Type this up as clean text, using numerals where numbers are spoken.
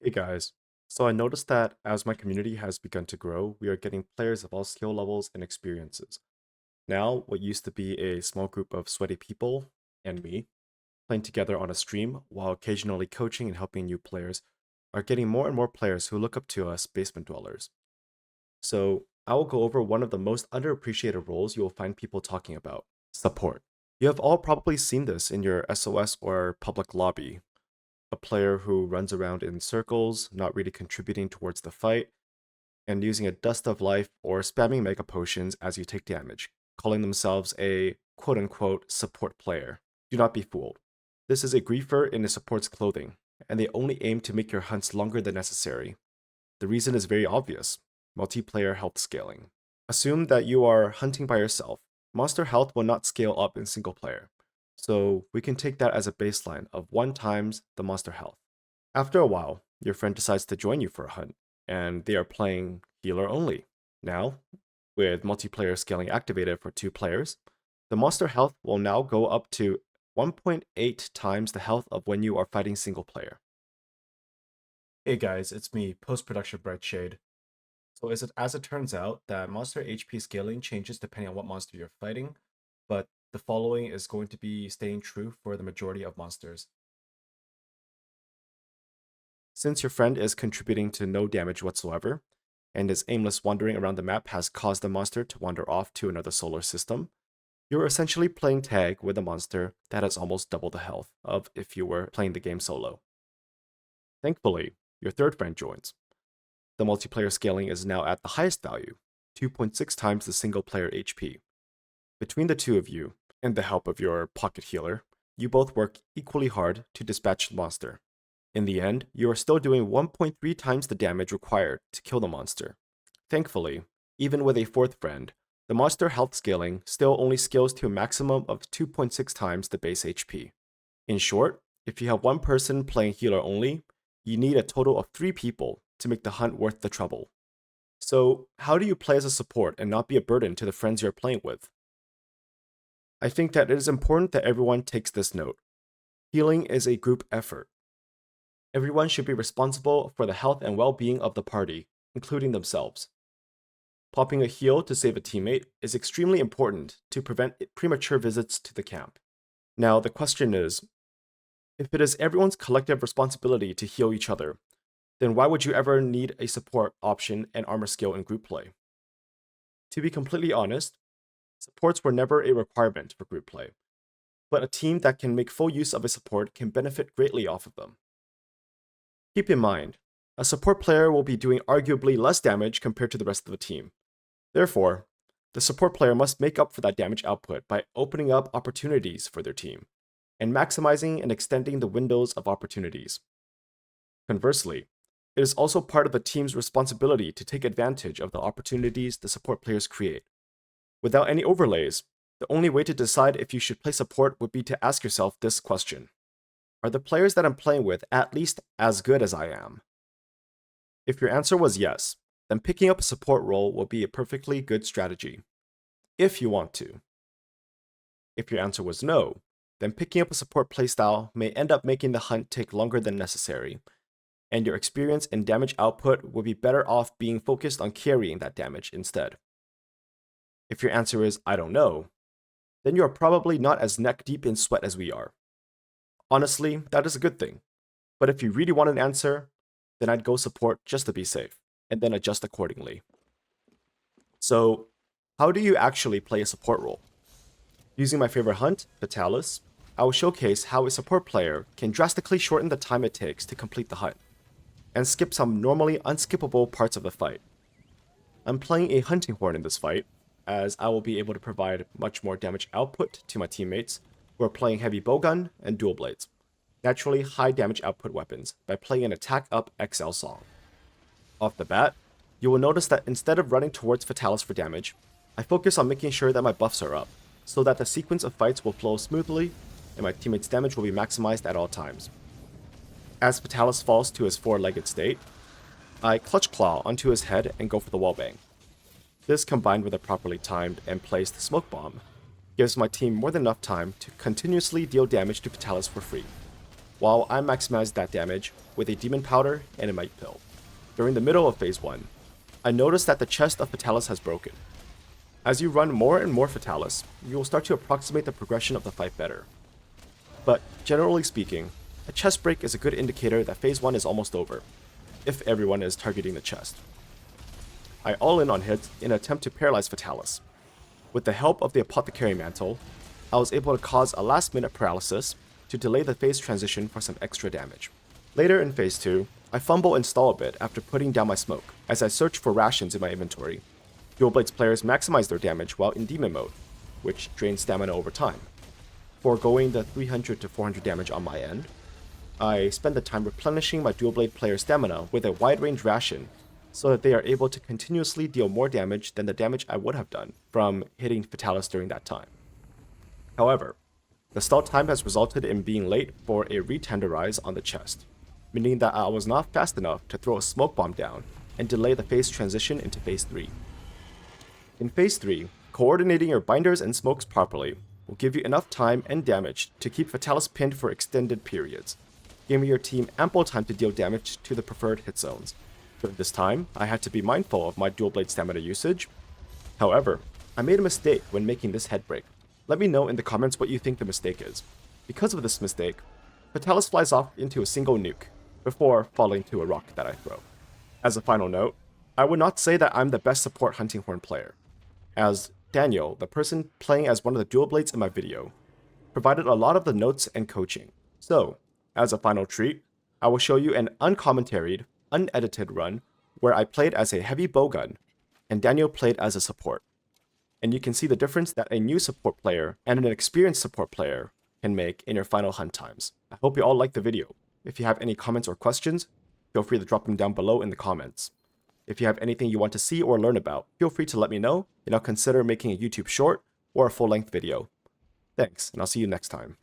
Hey guys, so I noticed that as my community has begun to grow, we are getting players of all skill levels and experiences. Now, what used to be a small group of sweaty people and me playing together on a stream while occasionally coaching and helping new players are getting more and more players who look up to us basement dwellers. So, I will go over one of the most underappreciated roles you will find people talking about: support. You have all probably seen this in your SOS or public lobby, a player who runs around in circles, not really contributing towards the fight, and using a dust of life or spamming mega potions as you take damage, calling themselves a quote unquote support player. Do not be fooled. This is a griefer in a support's clothing, and they only aim to make your hunts longer than necessary. The reason is very obvious: multiplayer health scaling. Assume that you are hunting by yourself. Monster health will not scale up in single player, so we can take that as a baseline of 1 times the monster health. After a while, your friend decides to join you for a hunt, and they are playing healer only. Now, with multiplayer scaling activated for 2 players, the monster health will now go up to 1.8 times the health of when you are fighting single player. Hey guys, it's me, post-production brightshade. So as it turns out, that monster HP scaling changes depending on what monster you're fighting, but the following is going to be staying true for the majority of monsters. Since your friend is contributing to no damage whatsoever, and his aimless wandering around the map has caused the monster to wander off to another solar system, you're essentially playing tag with a monster that has almost double the health of if you were playing the game solo. Thankfully, your third friend joins. The multiplayer scaling is now at the highest value, 2.6 times the single player HP. Between the two of you, and the help of your pocket healer, you both work equally hard to dispatch the monster. In the end, you are still doing 1.3 times the damage required to kill the monster. Thankfully, even with a fourth friend, the monster health scaling still only scales to a maximum of 2.6 times the base HP. In short, if you have one person playing healer only, you need a total of 3 people to make the hunt worth the trouble. So, how do you play as a support and not be a burden to the friends you're playing with? I think that it is important that everyone takes this note. Healing is a group effort. Everyone should be responsible for the health and well-being of the party, including themselves. Popping a heal to save a teammate is extremely important to prevent premature visits to the camp. Now, the question is, if it is everyone's collective responsibility to heal each other, then why would you ever need a support option and armor skill in group play? To be completely honest, supports were never a requirement for group play, but a team that can make full use of a support can benefit greatly off of them. Keep in mind, a support player will be doing arguably less damage compared to the rest of the team. Therefore, the support player must make up for that damage output by opening up opportunities for their team, and maximizing and extending the windows of opportunities. Conversely, it is also part of the team's responsibility to take advantage of the opportunities the support players create. Without any overlays, the only way to decide if you should play support would be to ask yourself this question: are the players that I'm playing with at least as good as I am? If your answer was yes, then picking up a support role will be a perfectly good strategy, if you want to. If your answer was no, then picking up a support playstyle may end up making the hunt take longer than necessary, and your experience and damage output will be better off being focused on carrying that damage instead. If your answer is I don't know, then you are probably not as neck deep in sweat as we are. Honestly, that is a good thing, but if you really want an answer, then I'd go support just to be safe, and then adjust accordingly. So, how do you actually play a support role? Using my favorite hunt, Fatalis, I will showcase how a support player can drastically shorten the time it takes to complete the hunt, and skip some normally unskippable parts of the fight. I'm playing a hunting horn in this fight, as I will be able to provide much more damage output to my teammates who are playing heavy bowgun and dual blades, naturally high damage output weapons, by playing an attack up XL song. Off the bat, you will notice that instead of running towards Fatalis for damage, I focus on making sure that my buffs are up, so that the sequence of fights will flow smoothly and my teammates' damage will be maximized at all times. As Fatalis falls to his 4-legged state, I clutch claw onto his head and go for the wallbang. This, combined with a properly timed and placed smoke bomb, gives my team more than enough time to continuously deal damage to Fatalis for free. while I maximized that damage with a demon powder and a might pill. During the middle of phase 1, I noticed that the chest of Fatalis has broken. As you run more and more Fatalis, you will start to approximate the progression of the fight better. But generally speaking, a chest break is a good indicator that phase 1 is almost over, if everyone is targeting the chest. I all in on hits in an attempt to paralyze Fatalis. With the help of the Apothecary Mantle, I was able to cause a last minute paralysis to delay the phase transition for some extra damage. Later in phase 2, I fumble and stall a bit after putting down my smoke, as I search for rations in my inventory. Dual Blades players maximize their damage while in demon mode, which drains stamina over time. Foregoing the 300 to 400 damage on my end, I spend the time replenishing my Dual Blade player stamina with a wide range ration so that they are able to continuously deal more damage than the damage I would have done from hitting Fatalis during that time. However, the stall time has resulted in being late for a retenderize on the chest, meaning that I was not fast enough to throw a smoke bomb down and delay the phase transition into phase 3. In phase 3, coordinating your binders and smokes properly will give you enough time and damage to keep Fatalis pinned for extended periods, giving your team ample time to deal damage to the preferred hit zones. During this time, I had to be mindful of my Dual Blade stamina usage. However, I made a mistake when making this head break. Let me know in the comments what you think the mistake is. Because of this mistake, Fatalis flies off into a single nuke, before falling to a rock that I throw. As a final note, I would not say that I'm the best support Hunting Horn player, as Daniel, the person playing as one of the Dual Blades in my video, provided a lot of the notes and coaching. So, as a final treat, I will show you an uncommentaried, unedited run where I played as a heavy bowgun and Daniel played as a support. And you can see the difference that a new support player and an experienced support player can make in your final hunt times. I hope you all liked the video. If you have any comments or questions, feel free to drop them down below in the comments. If you have anything you want to see or learn about, feel free to let me know, and I'll consider making a YouTube short or a full-length video. Thanks, and I'll see you next time.